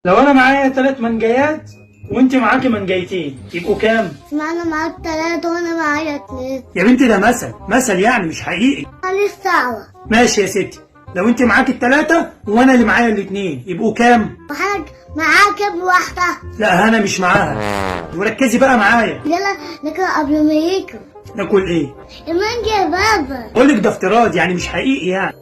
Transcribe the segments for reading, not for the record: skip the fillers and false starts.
لو انا معايا 3 منجيات وانت معاكي منجيتين يبقوا كام؟ اشمعنى معاك 3 وانا معايا 2؟ يا بنتي ده مثل يعني مش حقيقي. ماليش دعوة. ماشي يا ستي، لو انت معاكي ال3 وانا اللي معايا ال2 يبقوا كام؟ وحاجة معاك ابن واحدة. لا انا مش معاها، وركزي بقى معايا. يلا ناكل قبل ما ياكل. ناكل ايه؟ المانجا يا بابا. بقولك ده افتراض يعني مش حقيقي يعني.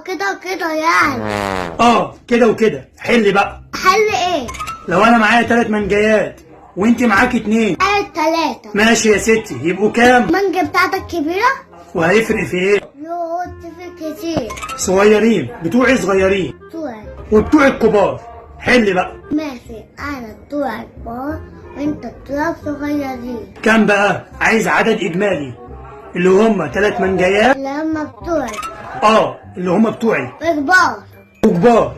كده يعني. كده وكده. حل بقى. حل ايه؟ لو انا معايا 3 منجيات وانت معاكي 2. انا 3. ماشي يا ستي، يبقوا كام؟ المانجا بتاعتك كبيرة؟ وهيفرق في ايه؟ يوه تفرق كتير. صغيرين، بتوعي صغيرين طوعي. وبتوعي الكبار. حل بقى. ماشي، انا طوعي كبار وانت طوعك صغيرين. كام بقى؟ عايز عدد اجمالي اللي هم 3 منجيات. لما بتوعي اللي هم بتوعي كبار وكبار،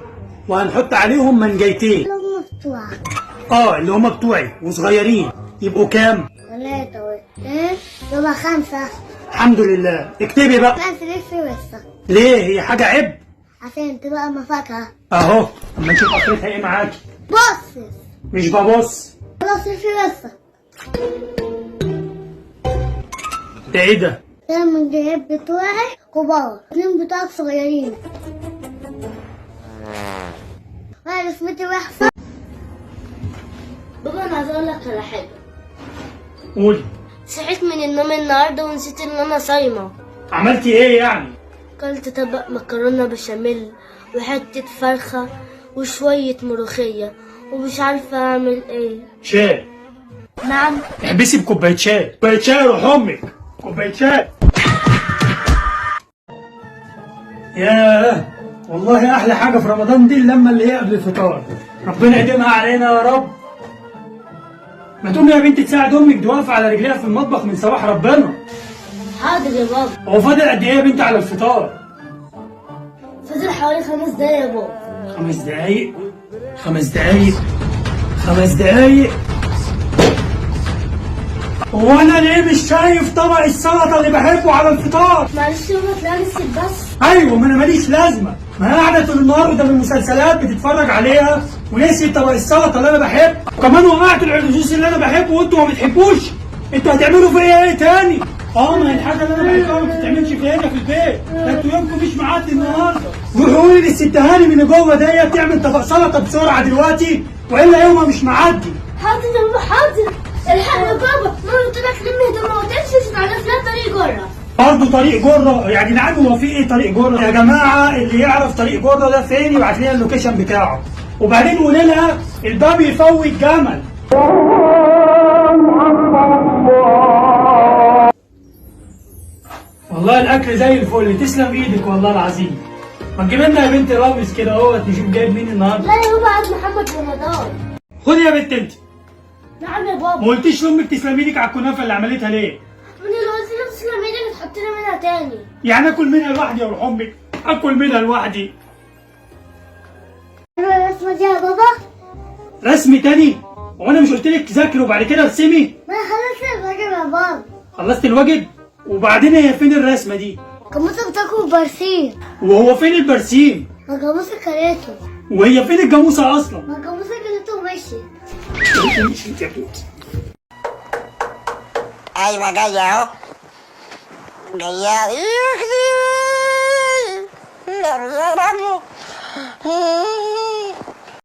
وهنحط عليهم منجيتين. لما بتوعي اللي هم بتوعي وصغيرين يبقوا كام؟ 3 و2 يبقى 5. الحمد لله. اكتبي بقى. بس لسه وسط ليه؟ هي حاجة عيب؟ عشان تبقى مفاجأة. اهو اما نشوف اخرتها ايه معاكي. بص مش ببص. خلاص لسه وسط. ده ايه ده؟ ده من الجياب بتوعي كبار، 2 بتوعك صغيرين. وانا رسمتي وحشة. بابا انا عايز اقول لك على حاجة. قولي. صحيت من النوم النهارده ونسيت ان انا صايمة. عملتي ايه يعني؟ كلت طبق مكرونة بشاميل وحتة فرخة وشوية ملوخية ومش عارفة اعمل ايه. شاي. نعم. احبسي بكوباية شاي. كوباية شاي روح امك. كوباية شاي. ياه، والله احلى حاجة في رمضان دي اللمة اللي هي قبل الفطار. ربنا يديمها علينا يا رب. ما تقومي يا بنتي تساعد امك، دي واقفة على رجليها في المطبخ من صباح ربنا. حاضر يا بابا. هو فاضل قد ايه يا بنتي على الفطار؟ فاضل حوالي 5 دقايق يا بابا. 5 دقايق؟ 5 دقايق؟ 5 دقايق؟ هو انا ليه مش شايف طبق السلطه اللي بحبه على الفطار؟ معلش يا بابا تلاقي نسيت بس. ايوه، ما انا ماليش لازمه، ما هي قاعده طول النهار قدام المسلسلات بتتفرج عليها ونسيت طبق السلطه اللي انا بحبه، وكمان وقعت العدوس اللي انا بحبه وانتوا ما بتحبوش. انتوا هتعملوا فيا ايه تاني؟ ما هي الحاجه اللي انا بحبها ما بتتعملش فيا هنا في البيت، ده انتوا يومكم مش معدي النهارده. روحوا قولوا للست هاني من جوه ديت تعمل طبق سلطه بسرعه دلوقتي والا يومها مش معدي. حاضر يا بابا حاضر. الحق يا بابا، ما قلت لك لم هدوم ما قلتلكش تعرف لها طريق جره. برضه طريق جره؟ يعني نعم، هو في ايه طريق جره؟ يا جماعه اللي يعرف طريق جره ده فين يبعت لنا اللوكيشن بتاعه، وبعدين قول لها الباب يفوت جمل. والله الاكل زي الفل، تسلم ايدك والله العظيم. ما تجيب لنا يا بنتي رامز كده اهوت نشوف جايب مين النهارده. لا يا بابا، عايز محمد رمضان. خدي يا بنت انت. نعم يا بابا. ما قلتيش لامك تسلم ايدك على الكنافه اللي عملتها ليه؟ من اللي قلت لك تسلم ايدك تحط لي منها تاني. يعني اكل منها لوحدي يا روح امك؟ اكل منها لوحدي؟ الرسمة دي يا بابا. رسم تاني؟ هو انا مش قلت لك ذاكري وبعد كده ارسمي؟ ما خلصت الواجب يا بابا. خلصت الواجب؟ وبعدين هي فين الرسمه دي؟ جاموسة بتاكل برسيم. وهو فين البرسيم؟ ما جاموسة كلته. وهي فين الجاموسه اصلا؟ ما جاموسة كلته ومشيت. ايوه جايه اهو. جايه.